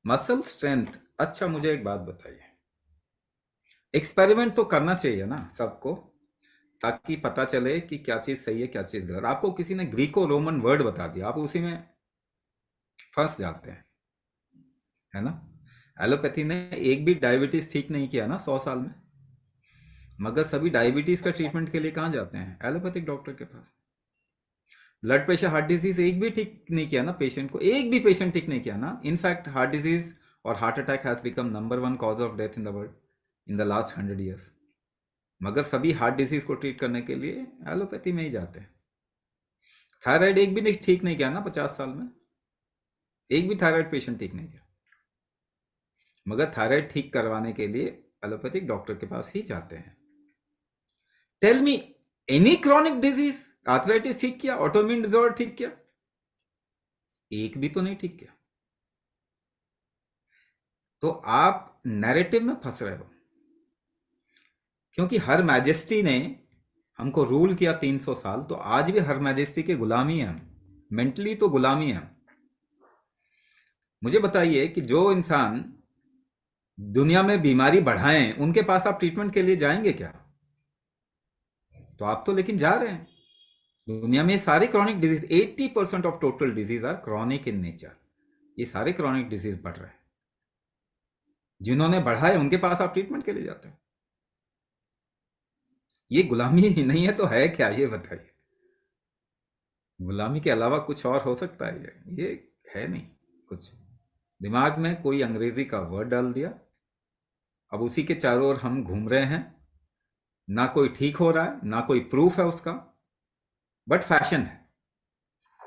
Muscle strength. अच्छा, मुझे एक बात बताइए, एक्सपेरिमेंट तो करना चाहिए ना सबको, ताकि पता चले कि क्या चीज़ सही है क्या चीज़ गलत। आपको किसी ने ग्रीको रोमन वर्ड बता दिया, आप उसी में फंस जाते हैं, है ना। एलोपैथी ने एक भी डायबिटीज ठीक नहीं किया ना 100 साल में, मगर सभी डायबिटीज का ट्रीटमेंट के लिए कहाँ जाते हैं? एलोपैथिक डॉक्टर के पास। ब्लड प्रेशर, हार्ट डिजीज एक भी ठीक नहीं किया ना पेशेंट को, एक भी पेशेंट ठीक नहीं किया ना। इनफैक्ट हार्ट डिजीज और heart attack has become number one cause of death in the world in the last 100 years। मगर सभी हार्ट डिजीज को ट्रीट करने के लिए एलोपैथी में ही जाते हैं। थायराइड एक भी नहीं ठीक नहीं किया ना 50 साल में, एक भी थायराइड पेशेंट ठीक नहीं किया। मगर थायराइड ठीक करवाने के लिए एलोपैथिक डॉक्टर के पास ही जाते हैं। Tell me any chronic disease, arthritis ठीक किया, ऑटोइम्यून डिसऑर्डर ठीक किया? एक भी तो नहीं ठीक किया। तो आप नैरेटिव में फंस रहे हो, क्योंकि हर मैजेस्टी ने हमको रूल किया 300 साल, तो आज भी हर मैजेस्टी के गुलामी हैं हम, मेंटली तो गुलामी है। मुझे बताइए कि जो इंसान दुनिया में बीमारी बढ़ाएं, उनके पास आप ट्रीटमेंट के लिए जाएंगे क्या? तो आप तो लेकिन जा रहे हैं। दुनिया में सारे chronic disease, 80% of total disease are chronic in nature. ये सारे क्रॉनिक डिजीज बढ़ रहे हैं, जिन्होंने बढ़ाए उनके पास आप ट्रीटमेंट के लिए जाते हैं। ये गुलामी ही नहीं है तो है क्या, ये बताइए। गुलामी के अलावा कुछ और हो सकता है? ये है नहीं कुछ। दिमाग में कोई अंग्रेजी का वर्ड डाल दिया, अब उसी के चारों ओर हम घूम रहे हैं। ना कोई ठीक हो रहा है, ना कोई प्रूफ है उसका, बट फैशन है।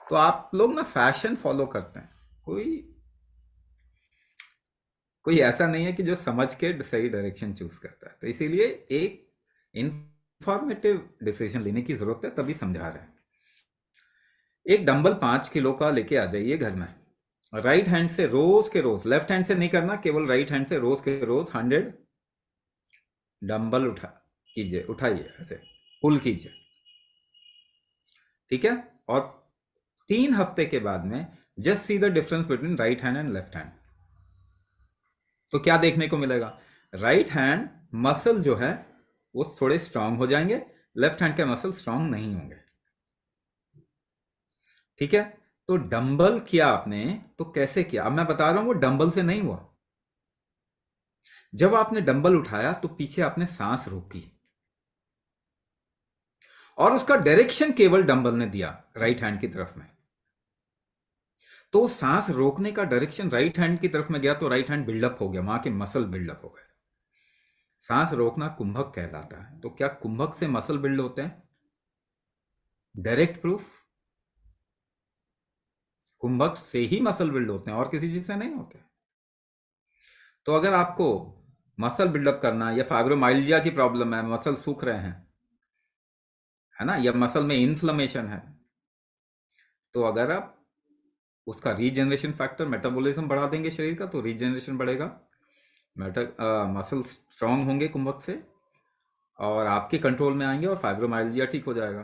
तो आप लोग ना फैशन फॉलो करते हैं। कोई कोई ऐसा नहीं है कि जो समझ के सही डायरेक्शन चूज करता है। तो इसीलिए एक इंफॉर्मेटिव डिसीजन लेने की जरूरत है, तभी समझा रहे हैं। एक डंबल 5 किलो का लेके आ जाइए घर में, राइट हैंड से रोज के रोज, लेफ्ट हैंड से नहीं करना, केवल राइट हैंड से रोज के रोज 100 डंबल कीजिए, उठाइए, ऐसे पुल कीजिए, ठीक है। और 3 हफ्ते के बाद में just see the difference between right hand and left hand. तो क्या देखने को मिलेगा? राइट हैंड मसल जो है वो थोड़े स्ट्रांग हो जाएंगे, लेफ्ट हैंड के मसल स्ट्रांग नहीं होंगे, ठीक है। तो डंबल किया आपने, तो कैसे किया? अब मैं बता रहा हूं, वो डंबल से नहीं हुआ। जब आपने डंबल उठाया तो पीछे आपने सांस रोकी, और उसका डायरेक्शन केवल डंबल ने दिया राइट हैंड की तरफ में। तो सांस रोकने का डायरेक्शन राइट हैंड की तरफ में गया, तो राइट हैंड बिल्डअप हो गया, वहां के मसल बिल्डअप हो गए। सांस रोकना कुंभक कहलाता है। तो क्या कुंभक से मसल बिल्ड होते हैं? डायरेक्ट प्रूफ, कुंभक से ही मसल बिल्ड होते हैं, और किसी चीज से नहीं होते। तो अगर आपको मसल बिल्डअप करना, या फाइब्रोमाइल्जिया की प्रॉब्लम है, मसल सूख रहे हैं, है ना, या मसल में इन्फ्लेमेशन है, तो अगर आप उसका रीजनरेशन फैक्टर, मेटाबॉलिज्म बढ़ा देंगे शरीर का, तो रीजनरेशन बढ़ेगा, मसल स्ट्रांग होंगे कुंभक से, और आपके कंट्रोल में आएंगे, और फाइब्रोमाइल्जिया ठीक हो जाएगा।